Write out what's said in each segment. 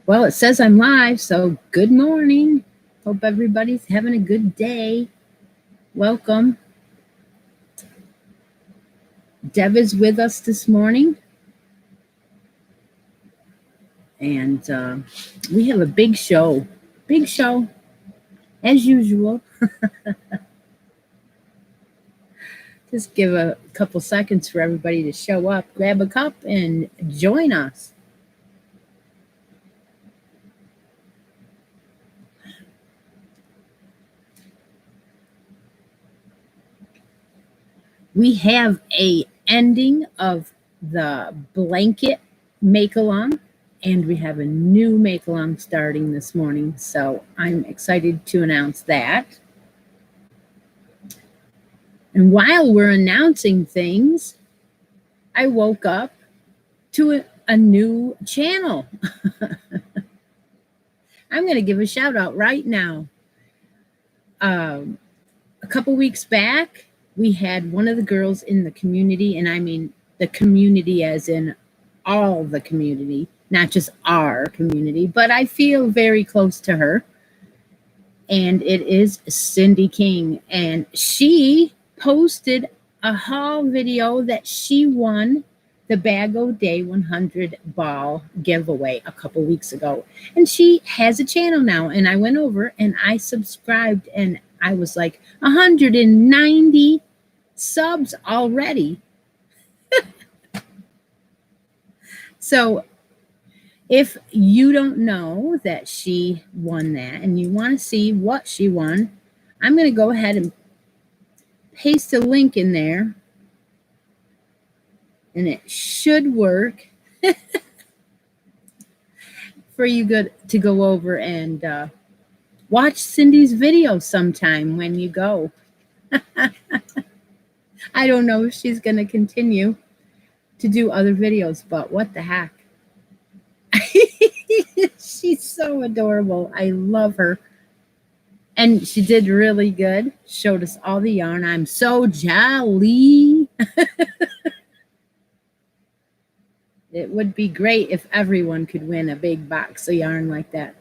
Well, it says I'm live, so good morning. Hope everybody's having a good day. Welcome. Deb is with us this morning. And we have a big show. Big show, as usual. Just give a couple seconds for everybody to show up, grab a cup, and join us. We have a ending of the blanket make-along, and we have a new make-along starting this morning. So I'm excited to announce that. And while we're announcing things, I woke up to a new channel. I'm going to give a shout out right now. A couple weeks back, we had one of the girls in the community, and I mean the community as in all the community, not just our community, but I feel very close to her. And it is Cindy King. And she posted a haul video that she won the Bag O Day 100 ball giveaway a couple weeks ago. And she has a channel now. And I went over and I subscribed, and I was like 190 subs already. So if you don't know that she won that and you want to see what she won, I'm going to go ahead and paste a link in there, and it should work for you to go over and watch Cindy's video sometime when you go. I don't know if she's going to continue to do other videos, but what the heck. She's so adorable. I love her. And she did really good. Showed us all the yarn. I'm so jolly. It would be great if everyone could win a big box of yarn like that.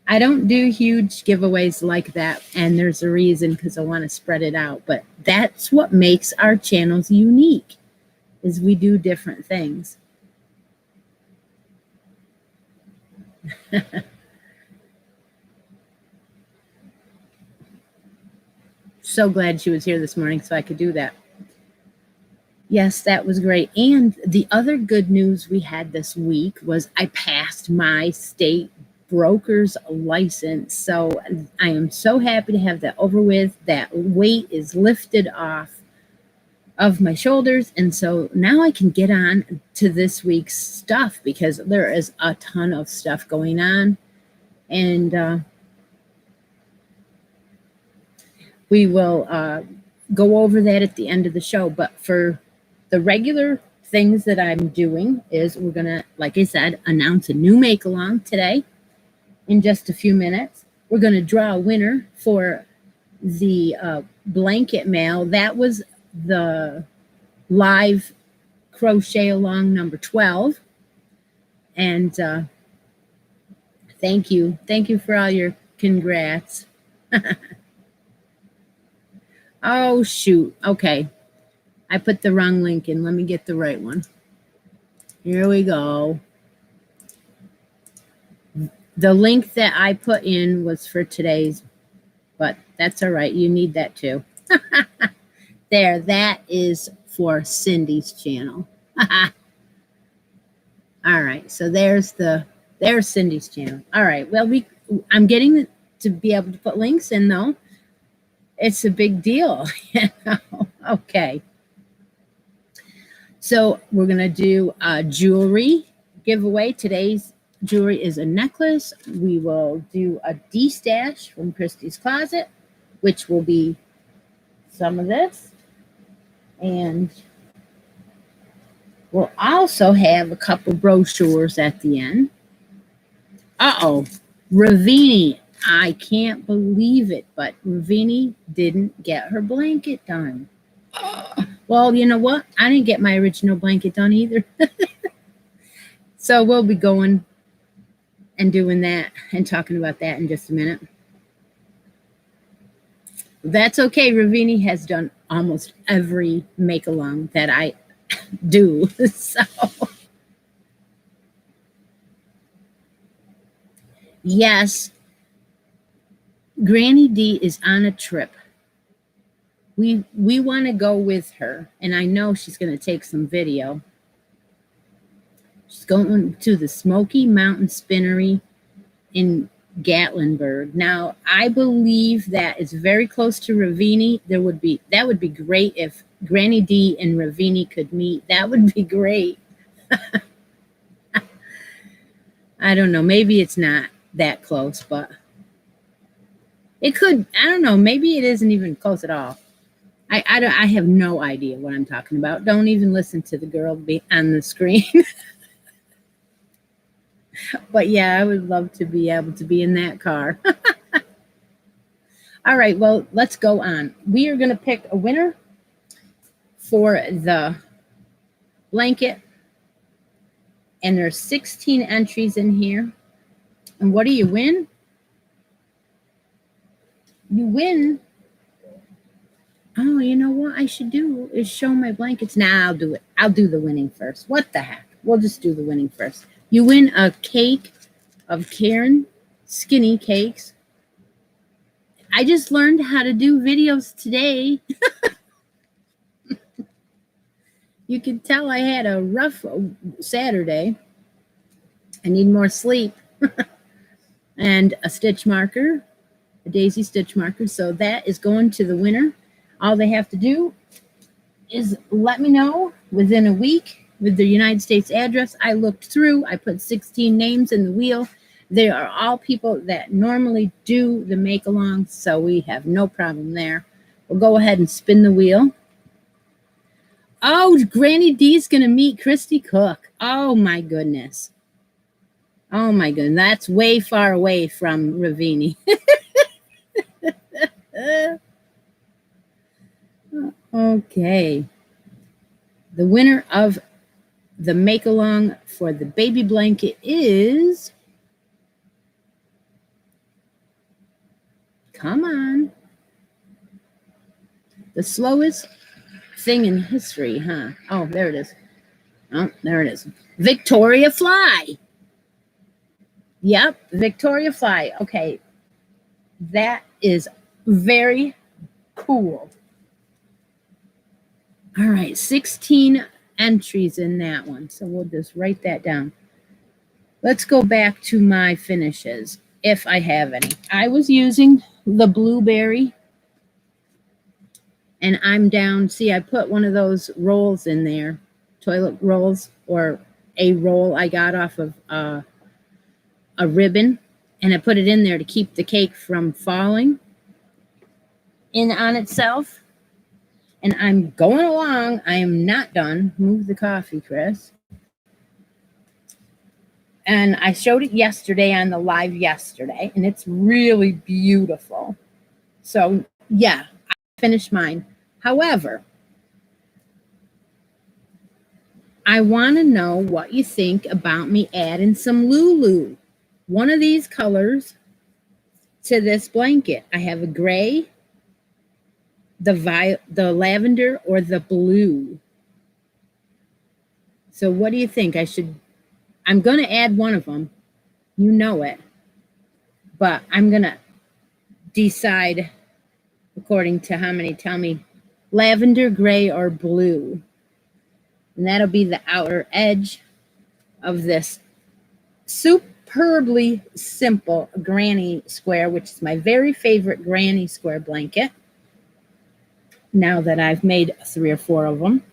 I don't do huge giveaways like that, and there's a reason, because I want to spread it out. But that's what makes our channels unique, is we do different things. So glad she was here this morning so I could do that. Yes, that was great. And the other good news we had this week was I passed my state broker's license. So I am so happy to have that over with. That weight is lifted off of my shoulders. And so now I can get on to this week's stuff, because there is a ton of stuff going on. And we will go over that at the end of the show. But for the regular things that I'm doing is we're going to, like I said, announce a new make-along today in just a few minutes. We're going to draw a winner for the blanket mail. That was the live crochet along number 12. And thank you. Thank you for all your congrats. Oh, shoot. Okay. I put the wrong link in. Let me get the right one. Here we go. The link that I put in was for today's, but that's all right. You need that too. There, that is for Cindy's channel. All right, so there's Cindy's channel. All right, well, I'm getting to be able to put links in, though. It's a big deal. Okay. So we're going to do a jewelry giveaway. Today's jewelry is a necklace. We will do a D-stash from Christi's Closet, which will be some of this. And we'll also have a couple brochures at the end. Uh-oh, Ravini. I can't believe it, but Ravini didn't get her blanket done. Well, you know what? I didn't get my original blanket done either. So we'll be going and doing that and talking about that in just a minute. That's okay. Ravini has done almost every make along that I do. So yes, Granny D is on a trip. We want to go with her, and I know she's going to take some video. She's going to the Smoky Mountain Spinnery in Gatlinburg. Now, I believe that it's very close to Ravini. That would be great if Granny D and Ravini could meet. That would be great. I don't know. Maybe it's not that close, but it could. I don't know. Maybe it isn't even close at all. I have no idea what I'm talking about. Don't even listen to the girl on the screen. But yeah, I would love to be able to be in that car. All right, well, let's go on. We are going to pick a winner for the blanket. And there's 16 entries in here. And what do you win? You win. Oh, you know what I should do is show my blankets. Nah, I'll do it. I'll do the winning first. What the heck? We'll just do the winning first. You win a cake of Karen Skinny Cakes. I just learned how to do videos today. You can tell I had a rough Saturday. I need more sleep. And a stitch marker, a daisy stitch marker. So that is going to the winner. All they have to do is let me know within a week with their United States address. I looked through. I put 16 names in the wheel. They are all people that normally do the make-along, so we have no problem there. We'll go ahead and spin the wheel. Oh, Granny D's going to meet Christi Cook. Oh, my goodness. Oh, my goodness. That's way far away from Ravini. Okay. The winner of the make-along for the baby blanket is... Come on. The slowest thing in history, huh? Oh, there it is. Oh, there it is. Victoria Fly. Yep, Victoria Fly. Okay. That is very cool. All right, 16 entries in that one. So we'll just write that down. Let's go back to my finishes, if I have any. I was using the blueberry. And I'm down, see, I put one of those rolls in there, toilet rolls, or a roll I got off of a ribbon. And I put it in there to keep the cake from falling in on itself. And I'm going along. I am not done. Move the coffee, Chris. And I showed it yesterday on the live yesterday. And it's really beautiful. So, yeah, I finished mine. However, I want to know what you think about me adding some Lulu. One of these colors to this blanket. I have a gray, the lavender, or the blue. So what do you think? I'm going to add one of them. You know it. But I'm going to decide according to how many tell me lavender, gray, or blue. And that'll be the outer edge of this superbly simple granny square, which is my very favorite granny square blanket. Now that I've made 3 or 4 of them.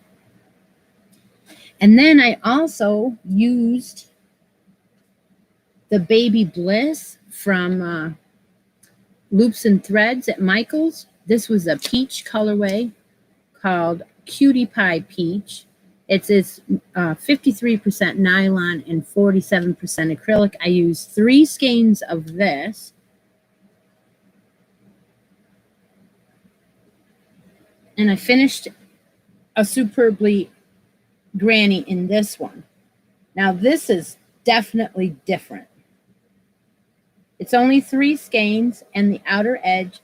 And then I also used the Baby Bliss from Loops and Threads at Michael's. This was a peach colorway called Cutie Pie Peach. It's 53% nylon and 47% acrylic. I used 3 skeins of this. And I finished a Superbly granny in this one. Now this is definitely different. It's only 3 skeins, and the outer edge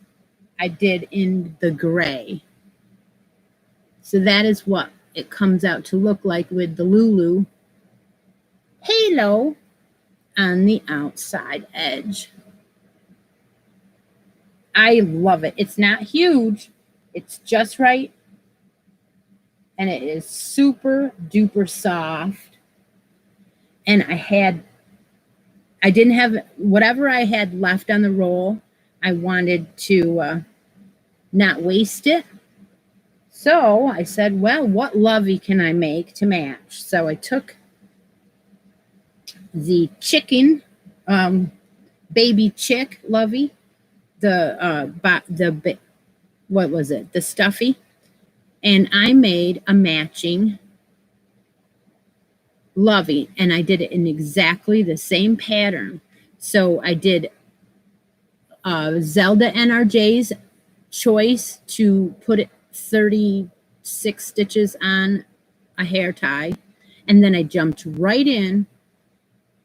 I did in the gray. So that is what it comes out to look like with the Lulu halo on the outside edge. I love it. It's not huge. It's just right. And it is super duper soft. And I didn't have whatever I had left on the roll. I wanted to not waste it. So I said, well, what lovey can I make to match? So I took the chicken, baby chick lovey, what was it? The stuffy. And I made a matching lovey, and I did it in exactly the same pattern. So I did Zelda NRJ's choice to put it 36 stitches on a hair tie, and then I jumped right in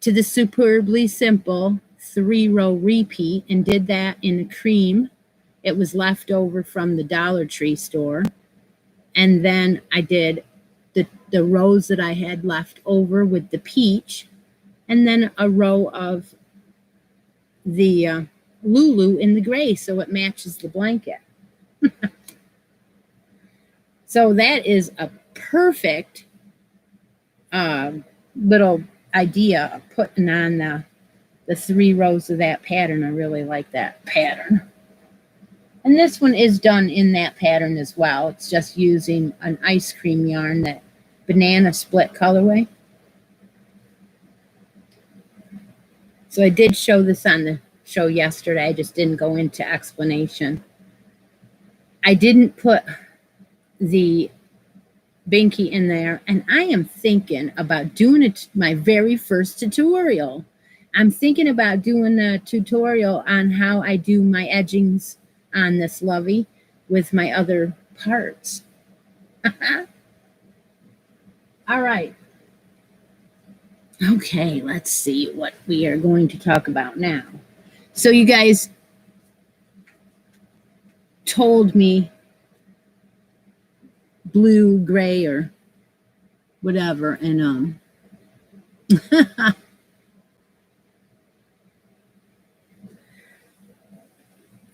to the Superbly Simple 3-row repeat and did that in a cream. It was left over from the Dollar Tree store. And then I did the rows that I had left over with the peach, and then a row of the Lulu in the gray, so it matches the blanket. So that is a perfect little idea of putting on the 3 rows of that pattern. I really like that pattern. And this one is done in that pattern as well. It's just using an ice cream yarn, that banana split colorway. So I did show this on the show yesterday. I just didn't go into explanation. I didn't put the binky in there, and I am thinking about doing it my very first tutorial. I'm thinking about doing a tutorial on how I do my edgings on this lovey with my other parts. All right. Okay, let's see what we are going to talk about now. So you guys told me blue, gray, or whatever, and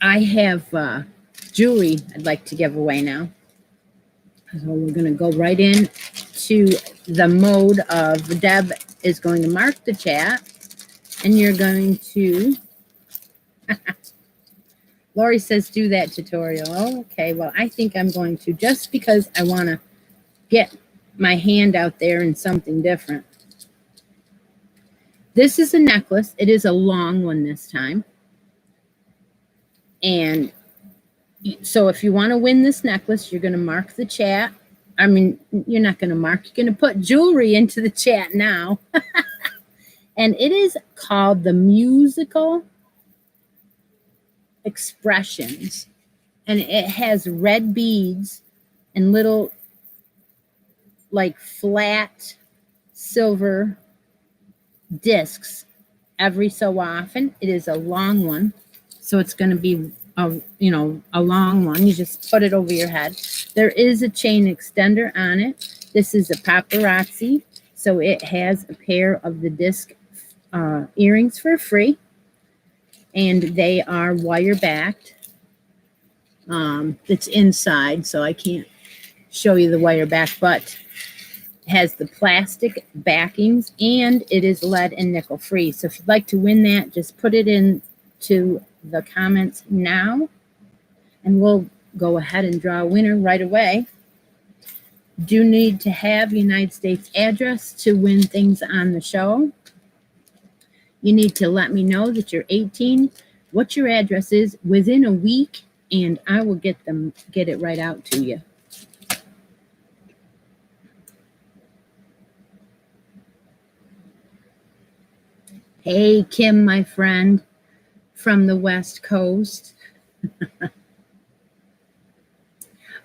I have jewelry I'd like to give away now. So we're going to go right in to the mode of Deb is going to mark the chat, and you're going to Lori says do that tutorial. Oh, okay, well, I think I'm going to, just because I want to get my hand out there in something different. This is a necklace. It is a long one this time. And so if you want to win this necklace, you're going to mark the chat. I mean, you're not going to mark. You're going to put jewelry into the chat now. And it is called the Musical Expressions. And it has red beads and little, like, flat silver discs every so often. It is a long one. So it's going to be a long one. You just put it over your head. There is a chain extender on it. This is a paparazzi, so it has a pair of the disc earrings for free, and they are wire backed. It's inside, so I can't show you the wire back, but it has the plastic backings, and it is lead and nickel free. So if you'd like to win that, just put it into the comments now, and we'll go ahead and draw a winner right away. Do need to have United States address to win things on the show. You need to let me know that you're 18, what your address is within a week, and I will get it right out to you. Hey, Kim, my friend from the West Coast.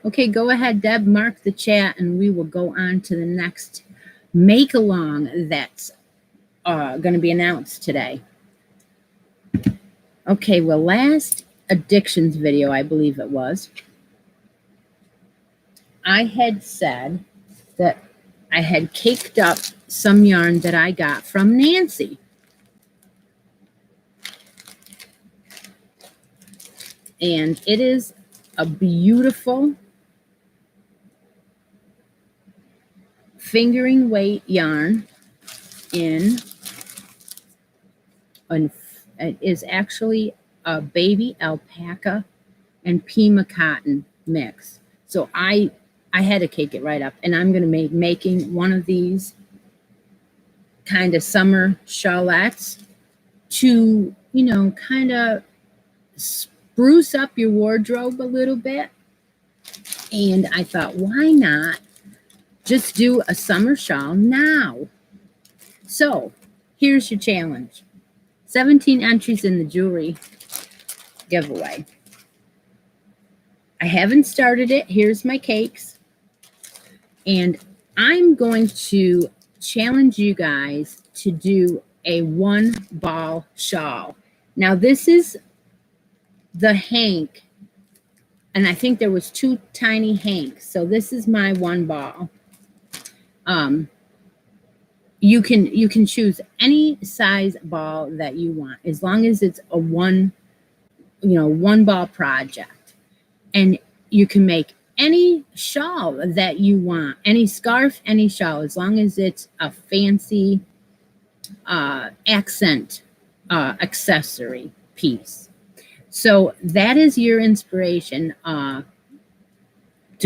Okay, go ahead, Deb, mark the chat, and we will go on to the next make-along that's going to be announced today. Okay, well, last addictions video, I believe it was, I had said that I had caked up some yarn that I got from Nancy. And it is a beautiful fingering weight yarn it is actually a baby alpaca and Pima cotton mix. So I had to cake it right up, and I'm going to be making one of these kind of summer shawlettes to, you know, kind of spruce up your wardrobe a little bit. And I thought, why not just do a summer shawl now? So here's your challenge. 17 entries in the jewelry giveaway. I haven't started it. Here's my cakes. And I'm going to challenge you guys to do a 1-ball shawl. Now, this is the hank, and I think there was 2 tiny hanks. So this is my 1 ball. You can choose any size ball that you want, as long as it's a 1 ball project. And you can make any shawl that you want, any scarf, any shawl, as long as it's a fancy accent accessory piece. So that is your inspiration to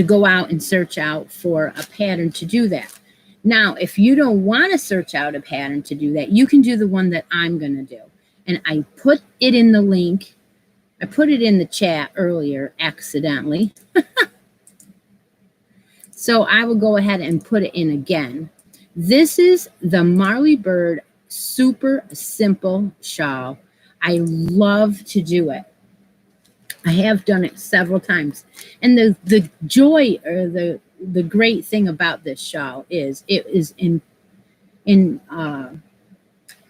go out and search out for a pattern to do that. Now, if you don't want to search out a pattern to do that, you can do the one that I'm going to do. And I put it in the link. I put it in the chat earlier accidentally. So I will go ahead and put it in again. This is the Marley Bird Super Simple Shawl. I love to do it. I have done it several times. And the joy, or the great thing about this shawl is it is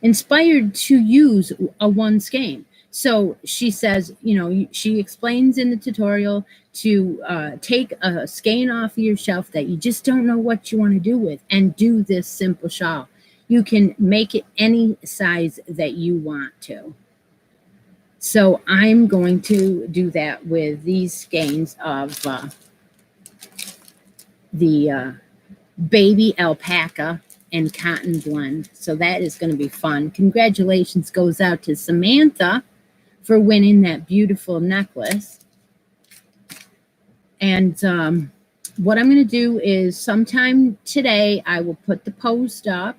inspired to use a 1 skein. So she says, you know, she explains in the tutorial to take a skein off your shelf that you just don't know what you want to do with, and do this simple shawl. You can make it any size that you want to. So I'm going to do that with these skeins of the baby alpaca and cotton blend. So that is going to be fun. Congratulations goes out to Samantha for winning that beautiful necklace. And what I'm going to do is sometime today, I will put the post up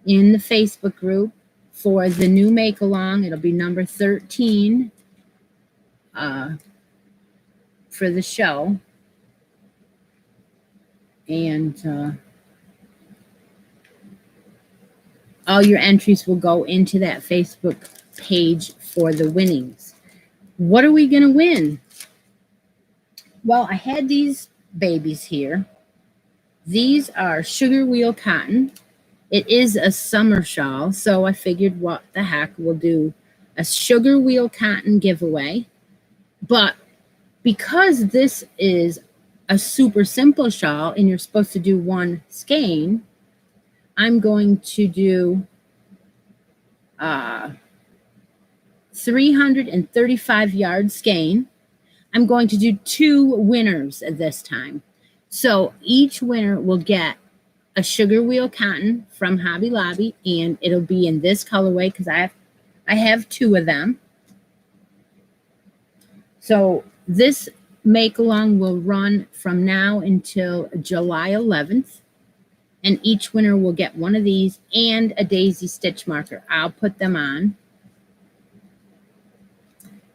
in the Facebook group for the new make along. It'll be number 13 for the show. And all your entries will go into that Facebook page for the winnings. What are we going to win? Well, I had these babies here. These are sugar wheel cotton. It is a summer shawl, so I figured, what the heck, we'll do a sugar wheel cotton giveaway. But because this is a super simple shawl and you're supposed to do 1 skein, I'm going to do 335 yard skein. I'm going to do 2 winners this time. So each winner will get a sugar wheel cotton from Hobby Lobby, and it'll be in this colorway because I have 2 of them. So this make along will run from now until July 11th. And each winner will get one of these and a daisy stitch marker. I'll put them on.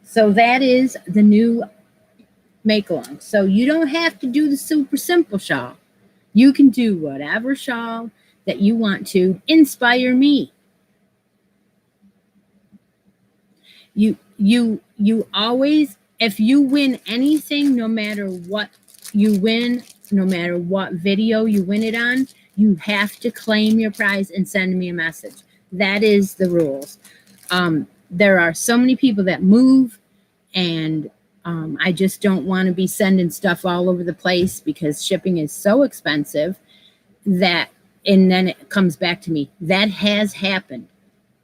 So that is the new make along. So you don't have to do the super simple shawl. You can do whatever shawl that you want to. Inspire me. You always, if you win anything, no matter what if you win, no matter what video you win it on, you have to claim your prize and send me a message. That is the rules. There are so many people that move, and I just don't want to be sending stuff all over the place because shipping is so expensive that, and then it comes back to me. That has happened.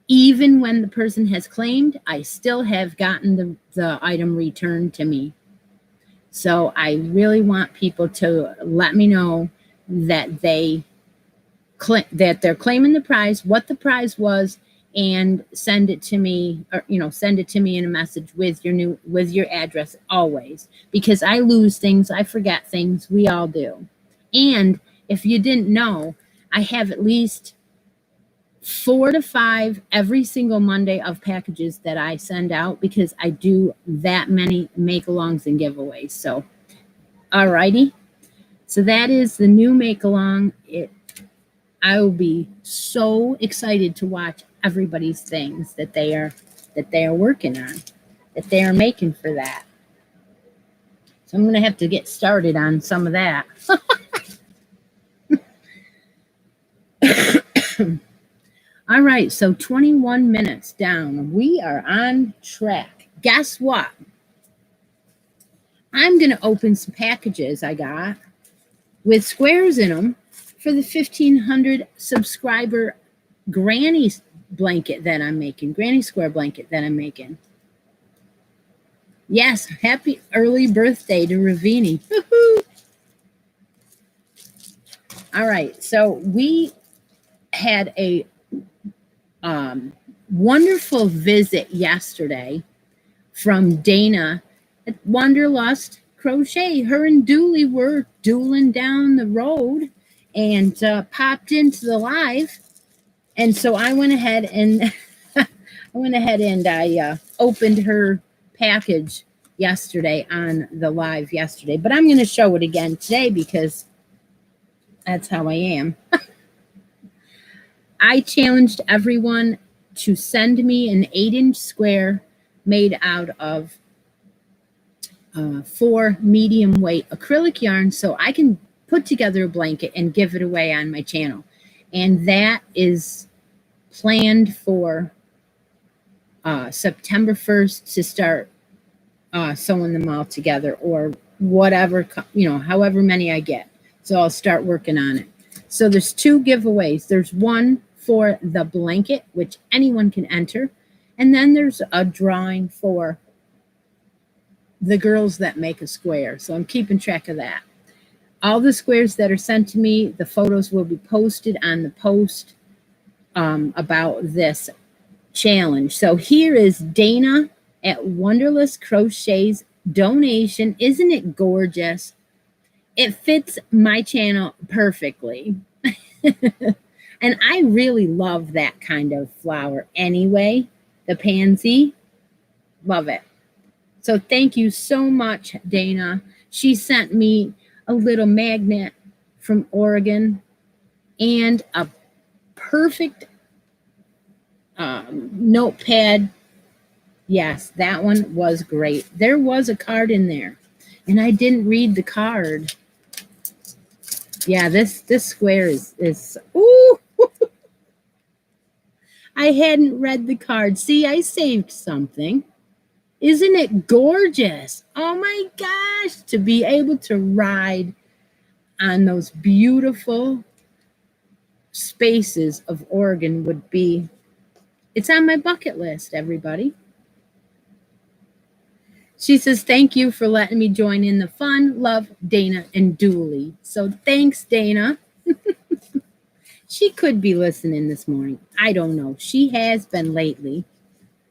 Even when the person has claimed, I still have gotten the item returned to me. So I really want people to let me know that they're claiming the prize, what the prize was, and send it to me, or send it to me in a message with your address always, because I lose things, I forget things, we all do. And if you didn't know, I have at least 4 to 5 every single Monday of packages that I send out because I do that many make-alongs and giveaways. So, alrighty. So that is the new make-along. I will be so excited to watch everybody's things that they are working on, that they are making for that. So I'm going to have to get started on some of that. All right, so 21 minutes down. We are on track. Guess what? I'm going to open some packages I got with squares in them for the 1,500 subscriber granny blanket that I'm making, granny square blanket that I'm making. Yes, happy early birthday to Ravini. Woo-hoo. All right, so we had a wonderful visit yesterday from Dana at Wanderlust Crochet. Her and Dooley were dueling down the road and popped into the live. And so I went ahead and I opened her package yesterday on the live yesterday. But I'm going to show it again today because that's how I am. I challenged everyone to send me an 8-inch square made out of 4 medium weight acrylic yarn so I can put together a blanket and give it away on my channel. And that is planned for September 1st to start sewing them all together, or whatever, however many I get. So I'll start working on it. So there's 2 giveaways. There's one for the blanket, which anyone can enter. And then there's a drawing for the girls that make a square. So I'm keeping track of that. All the squares that are sent to me, the photos will be posted on the post about this challenge. So here is Dana at Wanderlust Crochet's donation. Isn't it gorgeous? It fits my channel perfectly. And I really love that kind of flower anyway. The pansy. Love it. So thank you so much, Dana. She sent me a little magnet from Oregon and a perfect notepad. Yes, that one was great. There was a card in there, and I didn't read the card. Yeah, this square is ooh. I hadn't read the card. See, I saved something. Isn't it gorgeous? Oh my gosh, to be able to ride on those beautiful spaces of Oregon would be, it's on my bucket list, everybody. She says, thank you for letting me join in the fun. Love, Dana and Dooley. So thanks, Dana. She could be listening this morning. I don't know. She has been lately.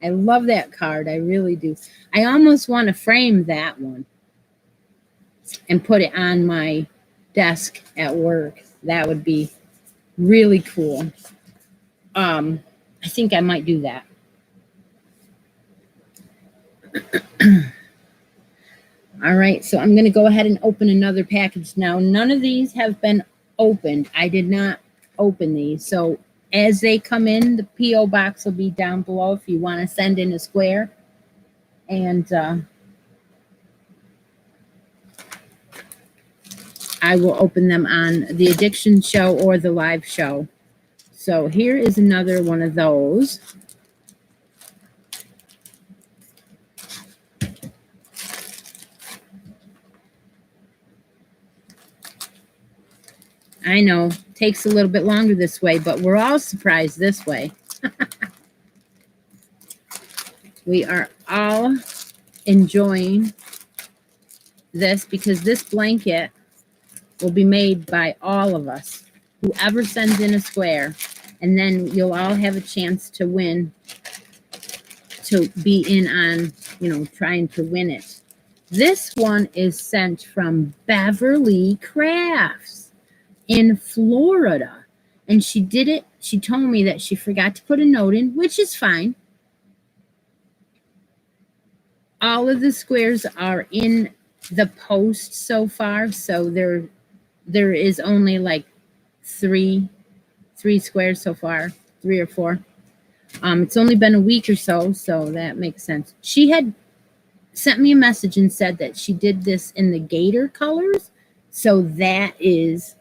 I love that card. I really do. I almost want to frame that one and put it on my desk at work. That would be really cool. I think I might do that. All right, so I'm going to go ahead and open another package now. None of these have been opened. I did not open these. So as they come in, the P.O. box will be down below if you want to send in a square. And I will open them on the Addiction Show or the live show. So here is another one of those. I know, takes a little bit longer this way, but we're all surprised this way. We are all enjoying this because this blanket will be made by all of us. Whoever sends in a square, and then you'll all have a chance to win, to be in on, trying to win it. This one is sent from Beverly Crafts in Florida. And she did it. She told me that she forgot to put a note in, which is fine. All of the squares are in the post so far. So there is only like three squares so far, 3 or 4. It's only been a week or so that makes sense. She had sent me a message and said that she did this in the gator colors. So that is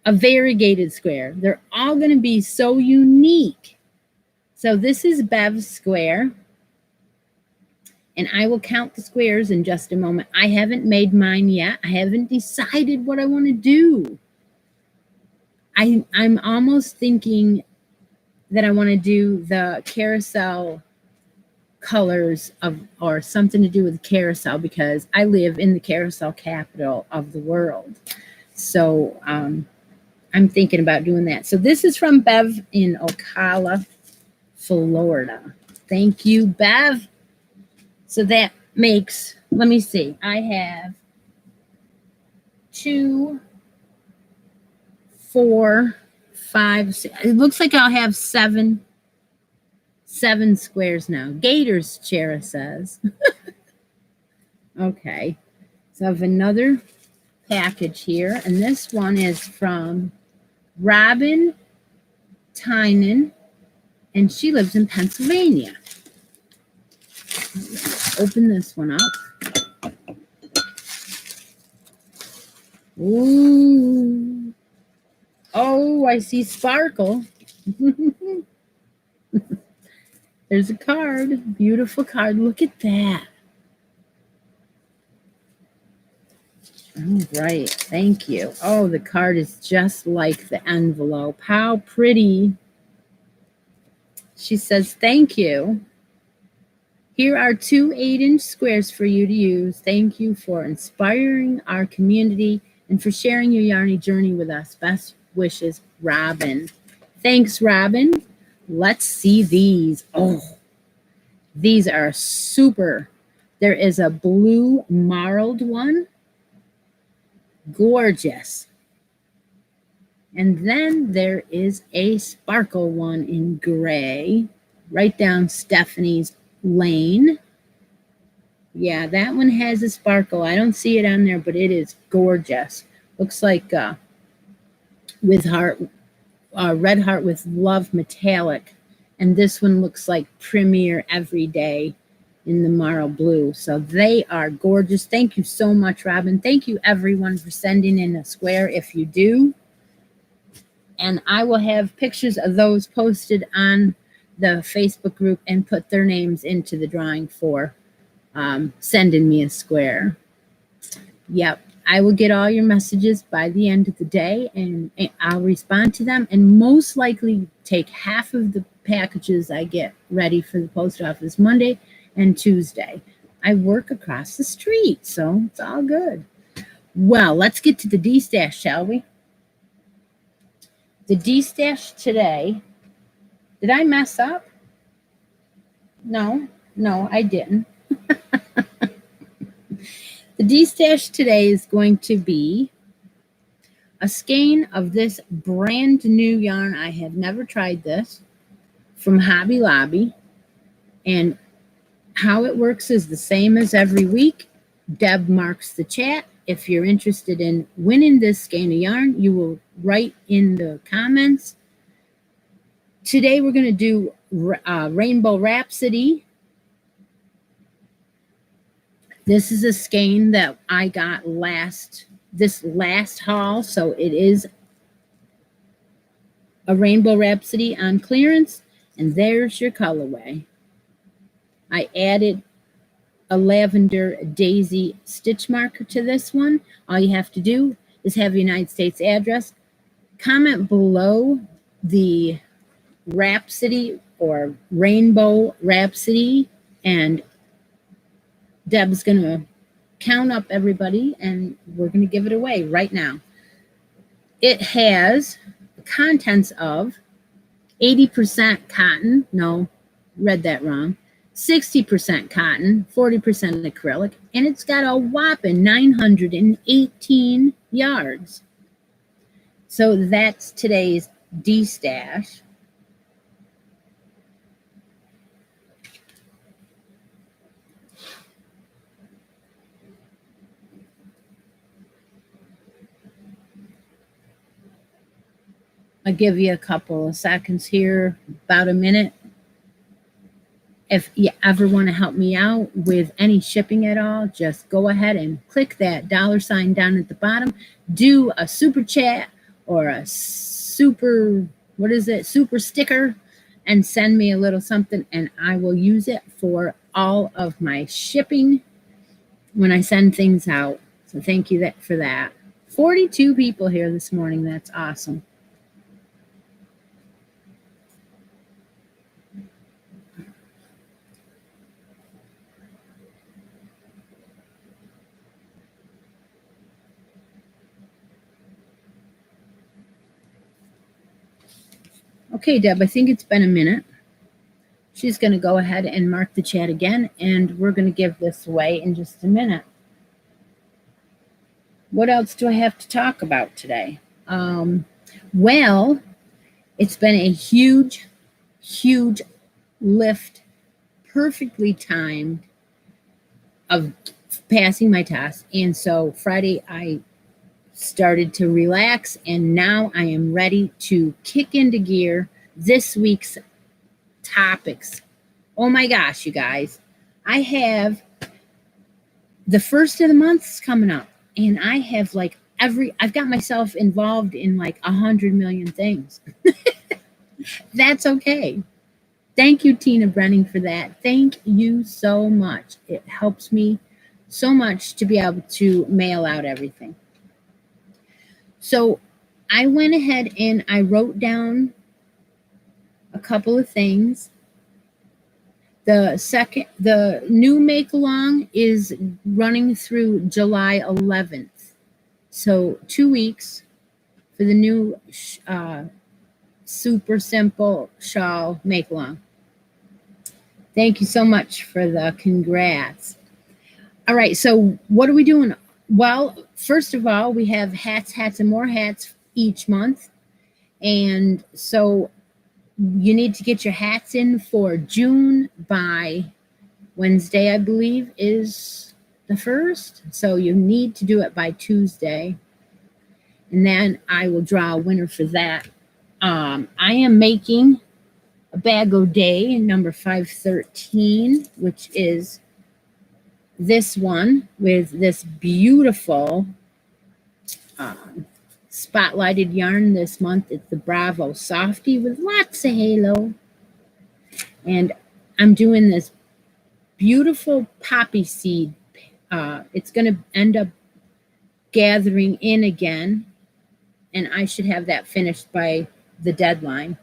a variegated square. They're all going to be so unique. So this is Bev's square. And I will count the squares in just a moment. I haven't made mine yet. I haven't decided what I want to do. I'm almost thinking that I want to do the carousel colors or something to do with carousel, because I live in the carousel capital of the world. So I'm thinking about doing that. So this is from Bev in Ocala, Florida. Thank you, Bev. So that makes, let me see, I have 2, 4, 5, 6. It looks like I'll have 7 squares now. Gators, Chera says. Okay. So I have another package here, and this one is from Robin Tynan, and she lives in Pennsylvania. Let's open this one up. Ooh. Oh, I see sparkle. There's a card. Beautiful card. Look at that. All right. Thank you. Oh, the card is just like the envelope. How pretty. She says, thank you. Here are 2 8-inch squares for you to use. Thank you for inspiring our community and for sharing your yarny journey with us. Best wishes, Robin. Thanks, Robin. Let's see these. Oh, these are super. There is a blue marled one. Gorgeous. And then there is a sparkle one in gray. Right down Stephanie's lane. Yeah, that one has a sparkle. I don't see it on there, but it is gorgeous. Looks like with heart, red heart with love metallic. And this one looks like Premier Everyday in the marl blue. So they are gorgeous. Thank you so much, Robin. Thank you, everyone, for sending in a square if you do. And I will have pictures of those posted on the Facebook group and put their names into the drawing for sending me a square. Yep, I will get all your messages by the end of the day, and I'll respond to them, and most likely take half of the packages I get ready for the post office Monday and Tuesday. I work across the street, so it's all good. Well, let's get to the D-Stash, shall we? The D-Stash today. Did I mess up? No, I didn't. The D-Stash today is going to be a skein of this brand new yarn. I have never tried this, from Hobby Lobby. And how it works is the same as every week. Deb marks the chat. If you're interested in winning this skein of yarn, you will write in the comments. Today we're going to do Rainbow Rhapsody. This is a skein that I got last this last haul, so it is a Rainbow Rhapsody on clearance, and there's your colorway. I added a lavender daisy stitch marker to this one. All you have to do is have your United States address, comment below the Rhapsody or Rainbow Rhapsody, and Deb's going to count up everybody, and we're going to give it away right now. It has the contents of 80% cotton. No, read that wrong. 60% cotton, 40% acrylic, and it's got a whopping 918 yards. So that's today's D-stash. I'll give you a couple of seconds here, about a minute. If you ever want to help me out with any shipping at all, just go ahead and click that $ down at the bottom. Do a super chat or a super, super sticker, and send me a little something, and I will use it for all of my shipping when I send things out. So thank you for that. 42 people here this morning. That's awesome. Okay, Deb, I think it's been a minute. She's going to go ahead and mark the chat again, and we're going to give this away in just a minute. What else do I have to talk about today? Well, it's been a huge, huge lift, perfectly timed, of passing my test. And so Friday, I started to relax, and now I am ready to kick into gear this week's topics. Oh my gosh, you guys. I have the first of the month's coming up, and I have I've got myself involved in 100 million things. That's okay. Thank you, Tina Brenning, for that. Thank you so much. It helps me so much to be able to mail out everything. So I went ahead and I wrote down a couple of things. The new make along is running through July 11th. So 2 weeks for the new super simple shawl make along. Thank you so much for the congrats. All right, so what are we doing? Well, first of all, we have hats, and more hats each month. And so you need to get your hats in for June by Wednesday, I believe, is the 1st. So you need to do it by Tuesday. And then I will draw a winner for that. I am making a bag o' day, number 513, which is this one with this beautiful spotlighted yarn this month. It's the Bravo Softy with lots of halo. And I'm doing this beautiful poppy seed. It's going to end up gathering in again, and I should have that finished by the deadline.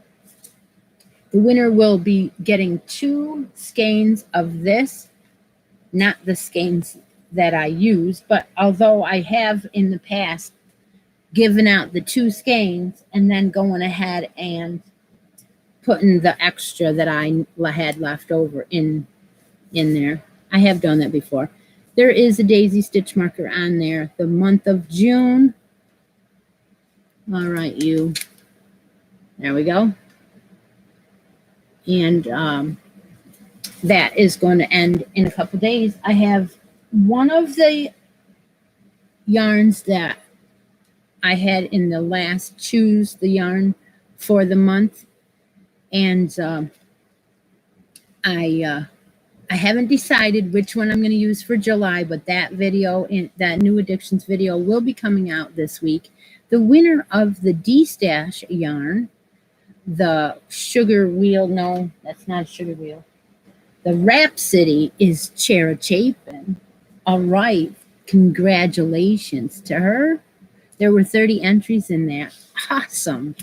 The winner will be getting 2 skeins of this, not the skeins that I use, but although I have in the past given out the 2 skeins and then going ahead and putting the extra that I had left over in there. I have done that before. There is a daisy stitch marker on there, the month of June. All right, you. There we go. And that is going to end in a couple days. I have one of the yarns that I had in the last choose the yarn for the month, and I I haven't decided which one I'm going to use for July, but that video, that New Addictions video, will be coming out this week. The winner of the D-Stash yarn, the sugar wheel, no, that's not a sugar wheel. The Rhapsody is Chera Chapin. All right, congratulations to her. There were 30 entries in that. Awesome.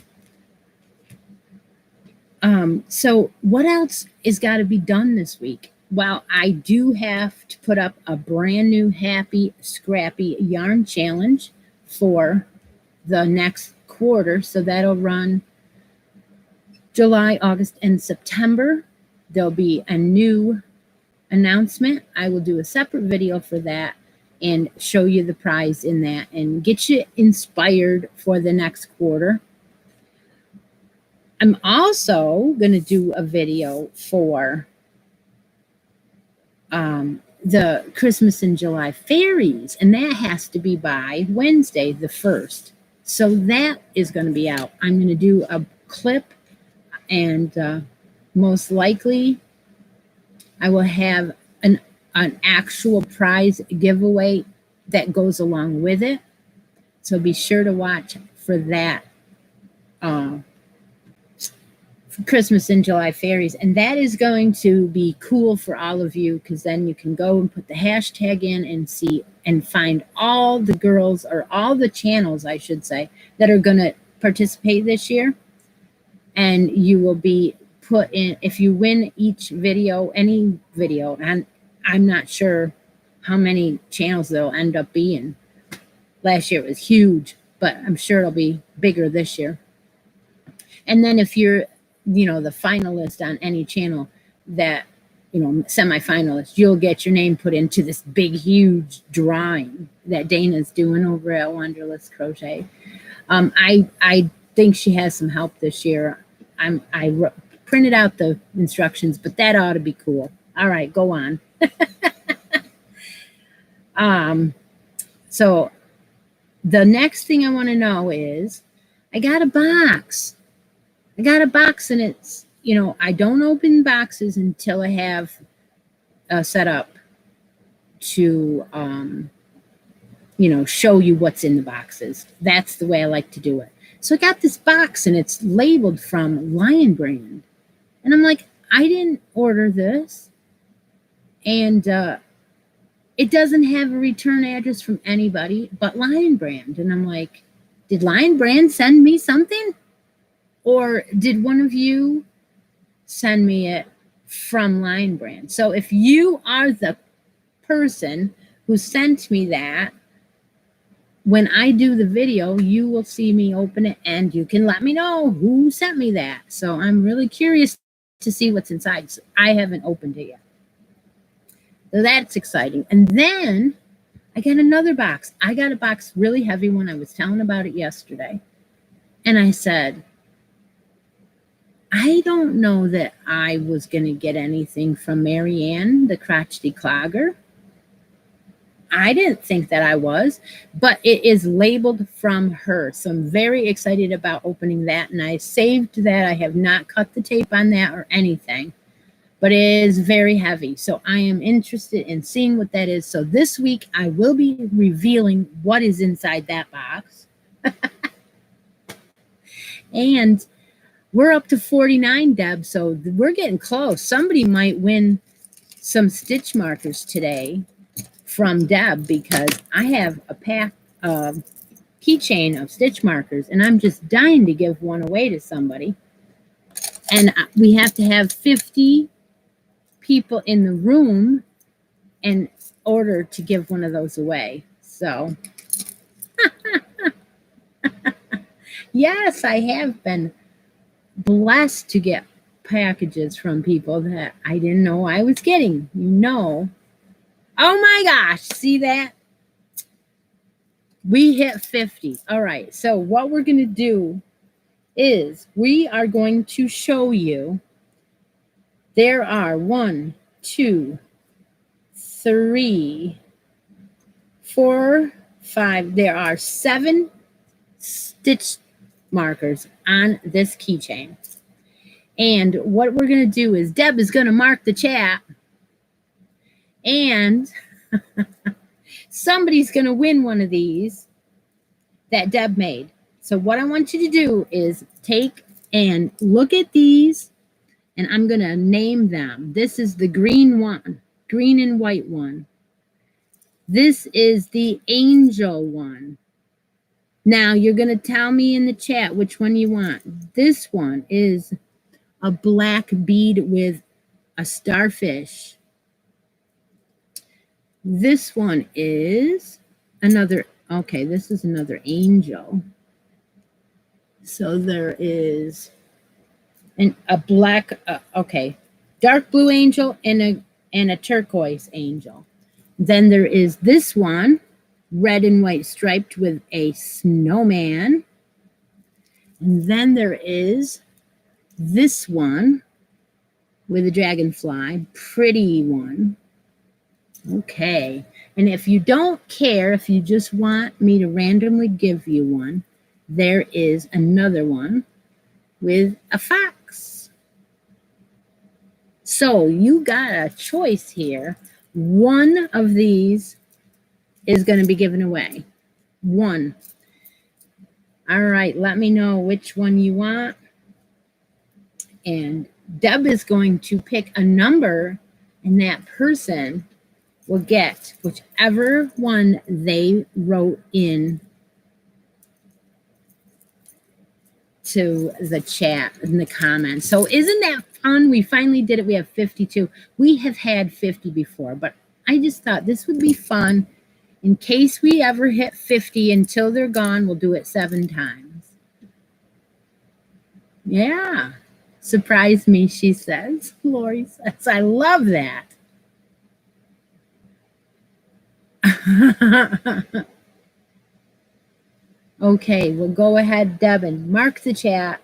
So what else is got to be done this week? Well, I do have to put up a brand new Happy Scrappy Yarn Challenge for the next quarter. So that'll run July, August, and September. There'll be a new announcement. I will do a separate video for that and show you the prize in that and get you inspired for the next quarter. I'm also going to do a video for the Christmas in July fairies, and that has to be by Wednesday the 1st. So that is going to be out. I'm going to do a clip, and most likely I will have an actual prize giveaway that goes along with it. So be sure to watch for that. Christmas in July fairies, and that is going to be cool for all of you, because then you can go and put the hashtag in and see and find all the girls, or all the channels I should say, that are going to participate this year, and you will be put in. If you win each video, any video, and I'm not sure how many channels they'll end up being. Last year it was huge, but I'm sure it'll be bigger this year. And then if you're the finalist on any channel, that, semi-finalist, you'll get your name put into this big, huge drawing that Dana's doing over at Wanderlust Crochet. I think she has some help this year. I printed out the instructions, but that ought to be cool. All right, go on. So the next thing I want to know is, I got a box. And it's, I don't open boxes until I have set up to, show you what's in the boxes. That's the way I like to do it. So I got this box, and it's labeled from Lion Brand. And I'm like, I didn't order this. And it doesn't have a return address from anybody but Lion Brand. And I'm like, did Lion Brand send me something? Or did one of you send me it from Lion Brand? So if you are the person who sent me that, when I do the video, you will see me open it, and you can let me know who sent me that. So I'm really curious to see what's inside. So I haven't opened it yet. So that's exciting. And then I got another box. I got a box, really heavy one. I was telling about it yesterday. And I said, I don't know that I was going to get anything from Marianne, the crotchety clogger. I didn't think that I was, but it is labeled from her. So I'm very excited about opening that, and I saved that. I have not cut the tape on that or anything, but it is very heavy. So I am interested in seeing what that is. So this week I will be revealing what is inside that box. And we're up to 49, Deb, so we're getting close. Somebody might win some stitch markers today from Deb, because I have a pack of keychain of stitch markers, and I'm just dying to give one away to somebody. And we have to have 50 people in the room in order to give one of those away. So, yes, I have been blessed to get packages from people that I didn't know I was getting. Oh my gosh, see that? We hit 50. All right, so what we're going to do is we are going to show you, there are 1, 2, 3, 4, 5, there are 7 stitch markers on this keychain. And what we're going to do is Deb is going to mark the chat And somebody's going to win one of these that Deb made. So what I want you to do is take and look at these, and I'm going to name them. This is the green one, green and white one. This is the angel one. Now you're going to tell me in the chat which one you want. This one is a black bead with a starfish. This one is another, okay, this is another angel. So there is a black, okay, dark blue angel and a turquoise angel. Then there is this one, red and white striped with a snowman. And then there is this one with a dragonfly, pretty one. Okay. And if you don't care, if you just want me to randomly give you one, there is another one with a fox. So you got a choice here. One of these is going to be given away. One. All right, let me know which one you want. And Deb is going to pick a number, and that person will get whichever one they wrote in to the chat in the comments. So isn't that fun? We finally did it. We have 52. We have had 50 before, but I just thought this would be fun. In case we ever hit 50 until they're gone, we'll do it 7 times. Yeah. Surprise me, she says. Lori says, I love that. Okay, we'll go ahead, Devin. Mark the chat,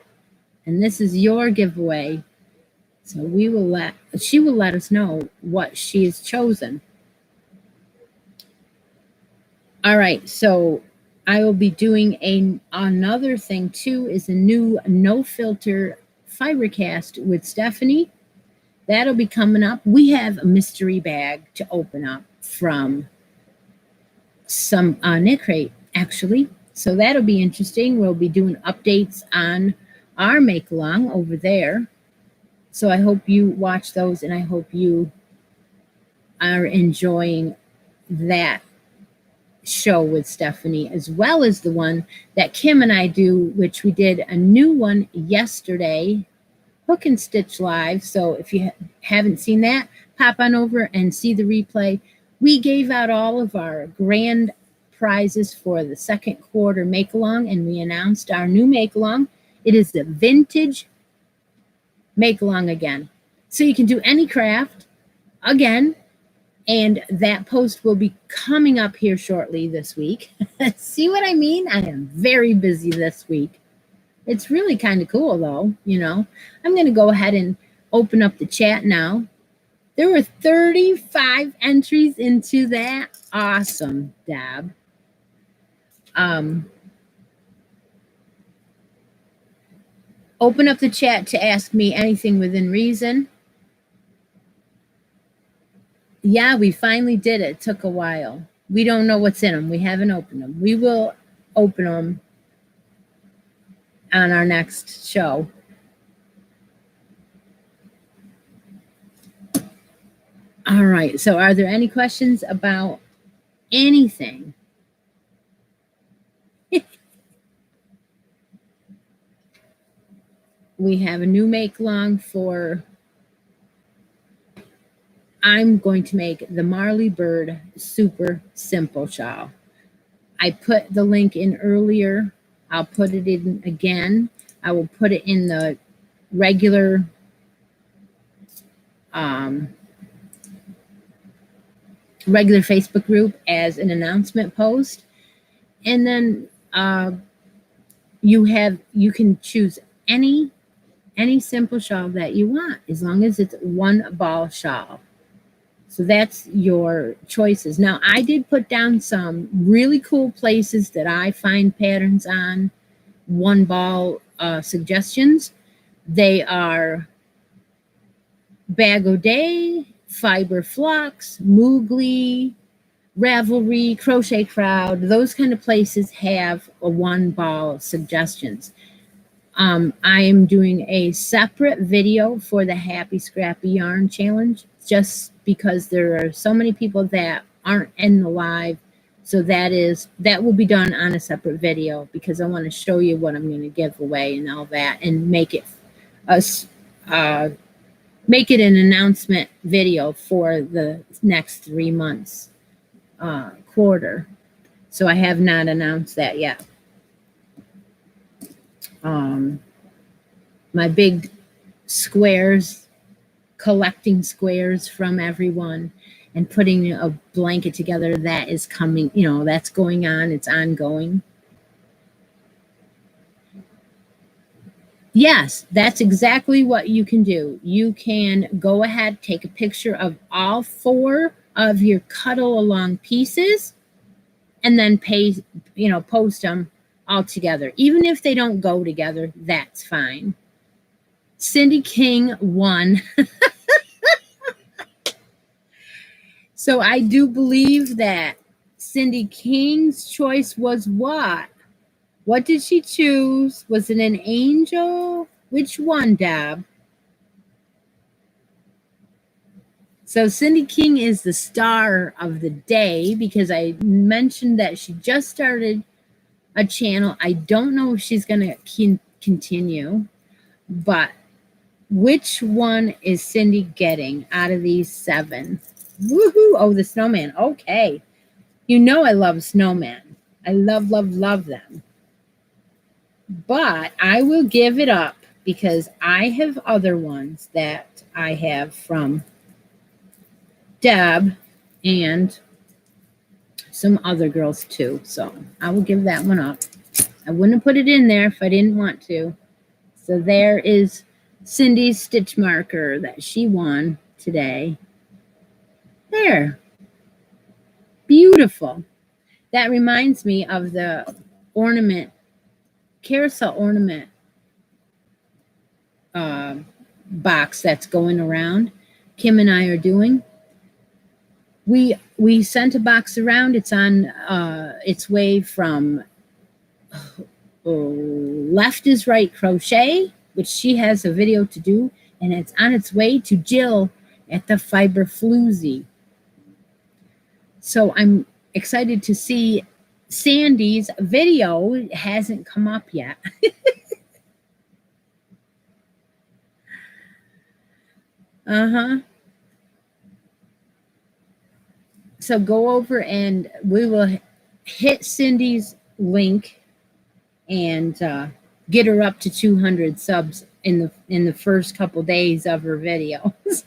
and this is your giveaway. So she will let us know what she has chosen. All right, so I will be doing another thing too, is a new no filter fibercast with Stephanie. That'll be coming up. We have a mystery bag to open up from some knit crate, actually. So that'll be interesting. We'll be doing updates on our make along over there. So I hope you watch those, and I hope you are enjoying that show with Stephanie, as well as the one that Kim and I do, which we did a new one yesterday, Hook and Stitch Live. So if you haven't seen that, pop on over and see the replay. We gave out all of our grand prizes for the second quarter make along, and we announced our new make along. It is the vintage make along again. So you can do any craft again. And that post will be coming up here shortly this week. See what I mean? I am very busy this week. It's really kind of cool, though, you know. I'm going to go ahead and open up the chat now. There were 35 entries into that. Awesome, Deb. Open up the chat to ask me anything within reason. Yeah, we finally did it. It took a while. We don't know what's in them. We haven't opened them. We will open them on our next show. All right. So are there any questions about anything? We have a new make along for... I'm going to make the Marley Bird super simple shawl. I put the link in earlier. I'll put it in again. I will put it in the regular Facebook group as an announcement post. And then you can choose any simple shawl that you want, as long as it's one ball shawl. So that's your choices. Now, I did put down some really cool places that I find patterns on, one ball suggestions. They are Bag O' Day, Fiber Flux, Moogly, Ravelry, Crochet Crowd, those kind of places have a one ball suggestions. I am doing a separate video for the Happy Scrappy Yarn Challenge just because there are so many people that aren't in the live. So that will be done on a separate video because I want to show you what I'm going to give away and all that, and make it an announcement video for the next 3 months quarter. So I have not announced that yet. My big squares, collecting squares from everyone and putting a blanket together, that is coming, that's going on. It's ongoing. Yes, that's exactly what you can do. You can go ahead, take a picture of all 4 of your cuddle along pieces, and then post them all together. Even if they don't go together, that's fine. Cindy King won. So I do believe that Cindy King's choice was what? What did she choose? Was it an angel? Which one, Deb? So Cindy King is the star of the day because I mentioned that she just started a channel. I don't know if she's going to continue, but which one is Cindy getting out of these 7? Woohoo! Oh, the snowman. Okay. I love snowmen. I love, love, love them. But I will give it up because I have other ones that I have from Deb and some other girls too. So I will give that one up. I wouldn't have put it in there if I didn't want to. So there is Cindy's stitch marker that she won today. There. Beautiful. That reminds me of the carousel ornament box that's going around. Kim and I are doing. We sent a box around. It's on its way from Left is Right Crochet, which she has a video to do, and it's on its way to Jill at the Fiber Floozy. So I'm excited to see Sandy's video. It hasn't come up yet. So go over and we will hit Cindy's link and get her up to 200 subs in the first couple days of her videos.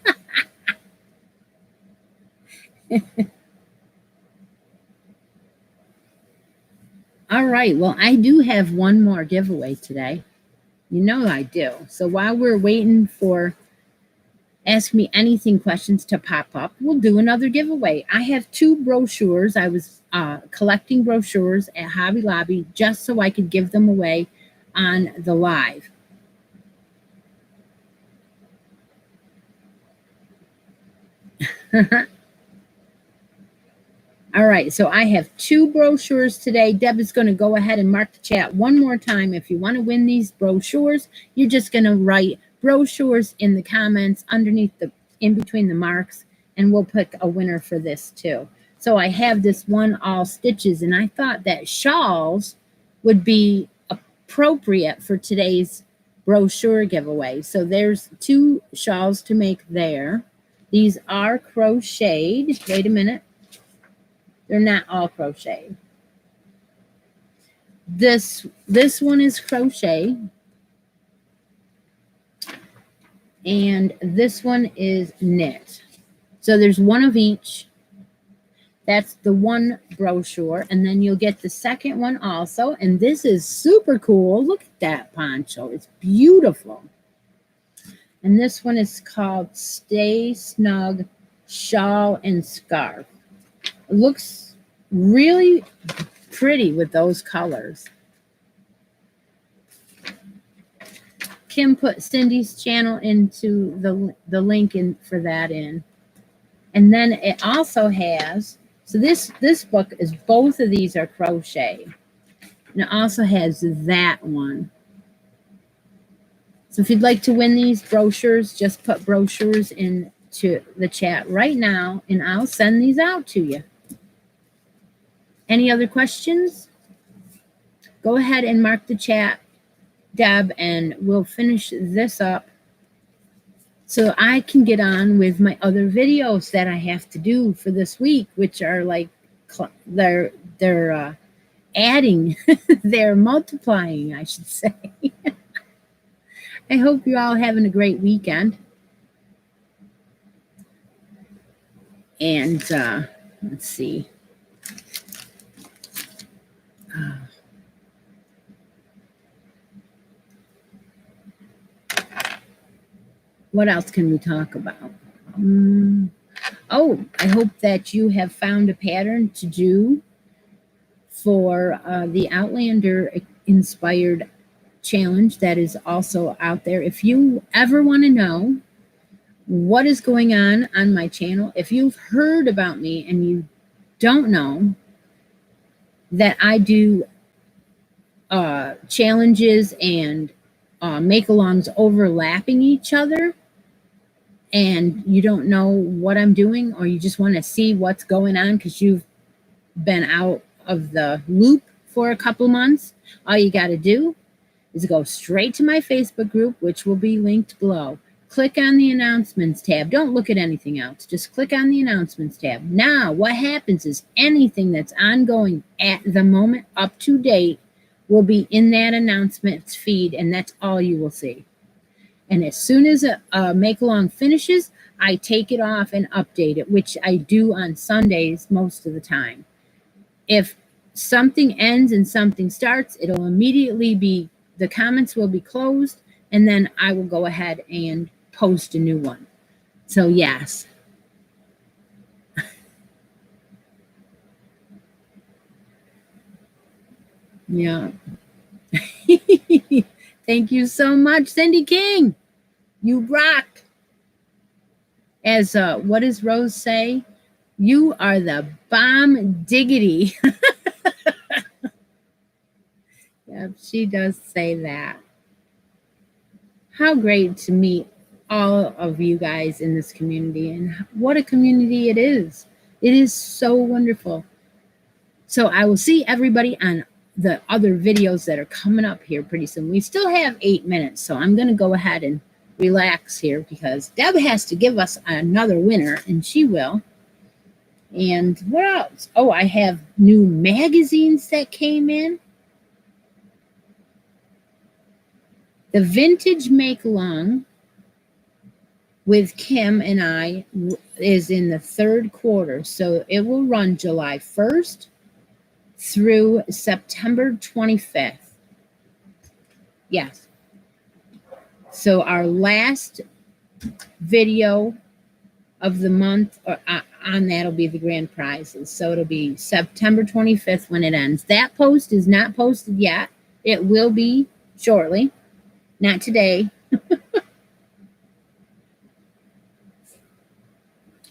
All right. Well, I do have one more giveaway today. I do. So while we're waiting for Ask Me Anything questions to pop up, we'll do another giveaway. I have 2 brochures. I was collecting brochures at Hobby Lobby just so I could give them away on the live. All right, so I have 2 brochures today. Deb is going to go ahead and mark the chat one more time. If you want to win these brochures, you're just going to write brochures in the comments underneath in between the marks, and we'll pick a winner for this too. So I have this one all stitches, and I thought that shawls would be appropriate for today's brochure giveaway. So there's 2 shawls to make there. These are crocheted. Wait a minute. They're not all crocheted. This one is crochet. And this one is knit. So there's one of each. That's the one brochure. And then you'll get the second one also. And this is super cool. Look at that poncho. It's beautiful. And this one is called Stay Snug Shawl and Scarf. It looks really pretty with those colors. Kim put Cindy's channel into the link for that in. And then it also has, so this book is, both of these are crochet. And it also has that one. So if you'd like to win these brochures, just put brochures into the chat right now, and I'll send these out to you. Any other questions? Go ahead and mark the chat, Deb, and we'll finish this up so I can get on with my other videos that I have to do for this week, which are like, they're adding, they're multiplying, I should say. I hope you're all having a great weekend. And let's see. What else can we talk about? Oh, I hope that you have found a pattern to do for the Outlander inspired challenge that is also out there. If you ever want to know what is going on my channel, if you've heard about me and you don't know that I do challenges and make-alongs overlapping each other, and you don't know what I'm doing, or you just want to see what's going on because you've been out of the loop for a couple months, all you got to do is go straight to my Facebook group, which will be linked below. Click on the announcements tab. Don't look at anything else. Just click on the announcements tab. Now, what happens is anything that's ongoing at the moment, up to date, will be in that announcements feed, and that's all you will see. And as soon as a make-along finishes, I take it off and update it, which I do on Sundays most of the time. If something ends and something starts, it'll immediately be, the comments will be closed, and then I will go ahead and post a new one. So yes. Yeah. Thank you so much, Cindy King. You rock. As what does Rose say? You are the bomb diggity. Yep, she does say that. How great to meet all of you guys in this community, and what a community it is. It is so wonderful. So I will see everybody on the other videos that are coming up here pretty soon. We still have 8 minutes, so I'm going to go ahead and relax here because Deb has to give us another winner, and she will. And what else? Oh, I have new magazines that came in. The Vintage Make-Along with Kim and I is in the 3rd quarter, so it will run July 1st through September 25th. Yes. So our last video of the month on that'll be the grand prizes. So it'll be September 25th when it ends. That post is not posted yet. It will be shortly. Not today.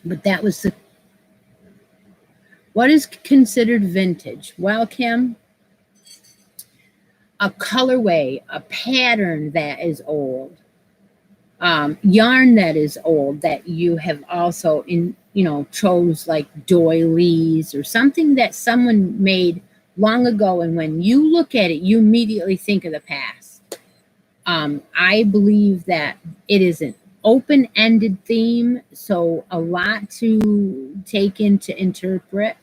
But that was the... What is considered vintage? Well, Kim, a colorway, a pattern that is old, yarn that is old that you have also chose, like doilies or something that someone made long ago, and when you look at it, you immediately think of the past. I believe that it is an open-ended theme, so a lot to take in to interpret.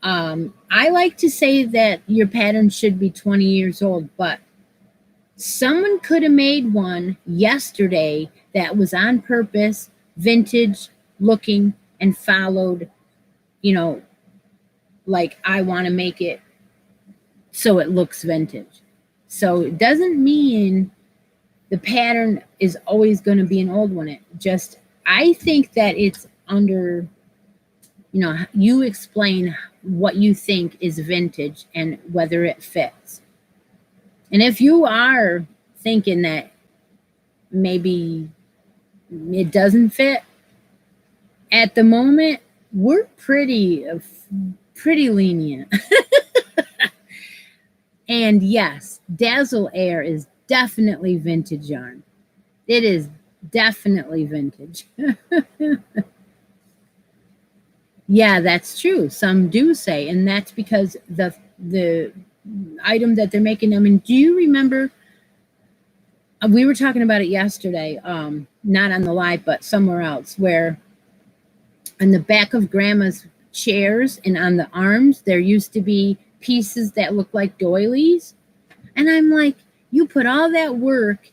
I like to say that your pattern should be 20 years old, but someone could have made one yesterday that was on purpose, vintage looking, and followed, like I want to make it so it looks vintage. So it doesn't mean the pattern is always going to be an old one. I think that it's under, you explain what you think is vintage and whether it fits. And if you are thinking that maybe it doesn't fit At the moment, we're pretty lenient. And yes, Dazzle Air is definitely vintage yarn. It is definitely vintage. Yeah, that's true. Some do say, and that's because the item that they're making them. And do you remember? We were talking about it yesterday, not on the live, but somewhere else, where on the back of Grandma's chairs and on the arms there used to be pieces that look like doilies, and I'm like, you put all that work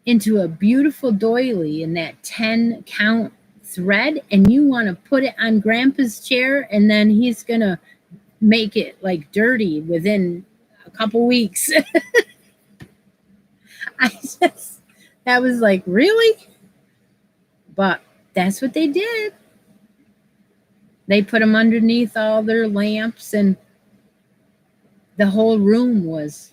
into a beautiful doily in that 10 count thread, and you want to put it on Grandpa's chair, and then he's gonna make it like dirty within a couple weeks. That was like, really? But that's what they did. They put them underneath all their lamps, and the whole room was,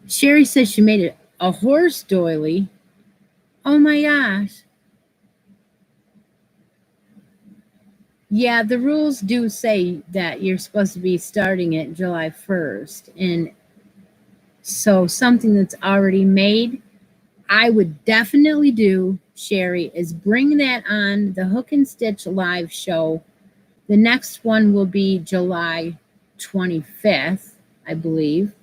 Sherry says she made a horse doily. Oh my gosh. Yeah, the rules do say that you're supposed to be starting it July 1st. And so something that's already made, I would definitely do, Sherry, is bring that on the Hook and Stitch live show. The next one will be July 25th, I believe.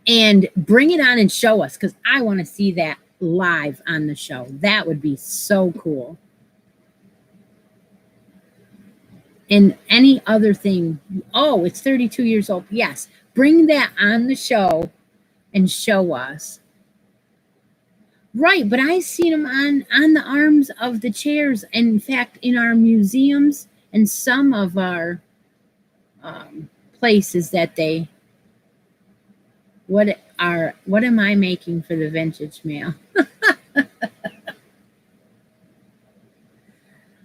And bring it on and show us, because I want to see that live on the show. That would be so cool. And any other thing, oh, it's 32 years old. Yes, bring that on the show and show us. Right, but I've seen them on the arms of the chairs. In fact, in our museums and some of our places that they... What am I making for the vintage mail?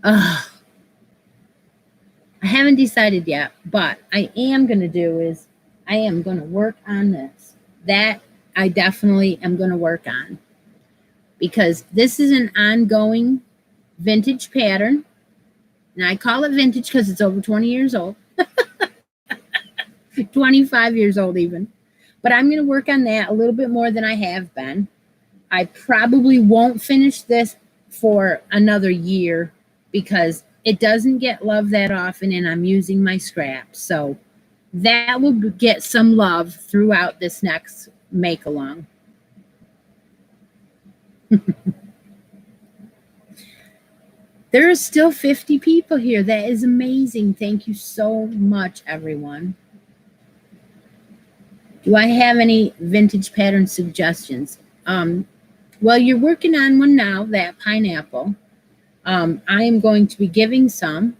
I haven't decided yet, but I am going to do is I am going to work on this. That I definitely am going to work on, because this is an ongoing vintage pattern. And I call it vintage because it's over 20 years old. 25 years old even. But I'm going to work on that a little bit more than I have been. I probably won't finish this for another year because it doesn't get love that often, and I'm using my scraps. So that will get some love throughout this next make-along. There are still 50 people here. That is amazing. Thank you so much, everyone. Do I have any vintage pattern suggestions? Well, you're working on one now, that pineapple. I am going to be giving some.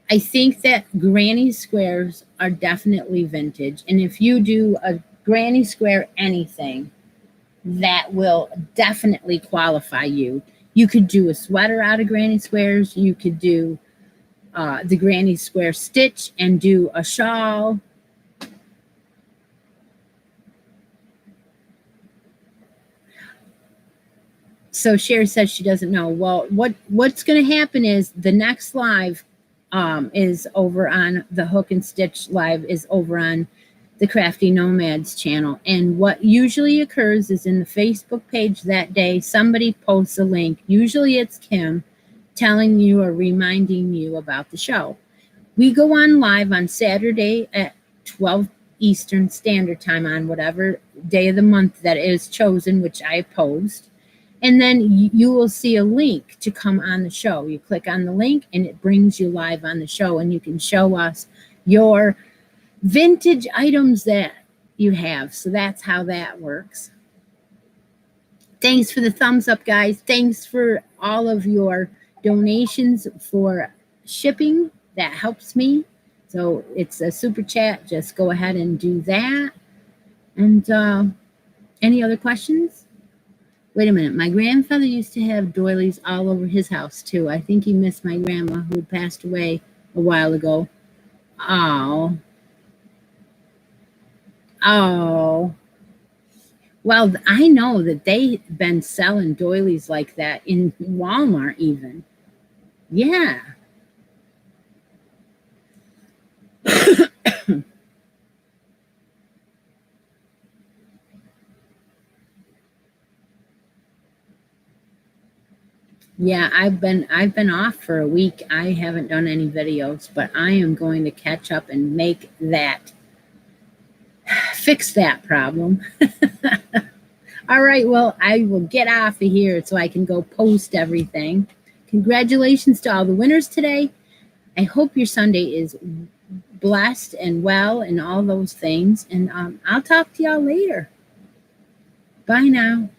I think that granny squares are definitely vintage. And if you do a granny square anything, that will definitely qualify you. You could do a sweater out of granny squares. You could do the granny square stitch and do a shawl. So Sherry says she doesn't know. Well, what's going to happen is the next live is over on the Hook and Stitch live is over on the Crafty Nomads channel. And what usually occurs is in the Facebook page that day, somebody posts a link. Usually it's Kim telling you or reminding you about the show. We go on live on Saturday at 12 Eastern Standard Time on whatever day of the month that is chosen, which I post. And then you will see a link to come on the show. You click on the link and it brings you live on the show, and you can show us your vintage items that you have. So that's how that works. Thanks for the thumbs up, guys. Thanks for all of your donations for shipping. That helps me. So it's a super chat. Just go ahead and do that. And any other questions? Wait a minute. My grandfather used to have doilies all over his house, too. I think he missed my grandma, who passed away a while ago. Oh. Well, I know that they've been selling doilies like that in Walmart even. Yeah. Yeah, I've been off for a week. I haven't done any videos, but I am going to catch up and make that fix that problem. All right, well, I will get off of here so I can go post everything. Congratulations to all the winners today. I hope your Sunday is blessed and well and all those things. And I'll talk to y'all later. Bye now.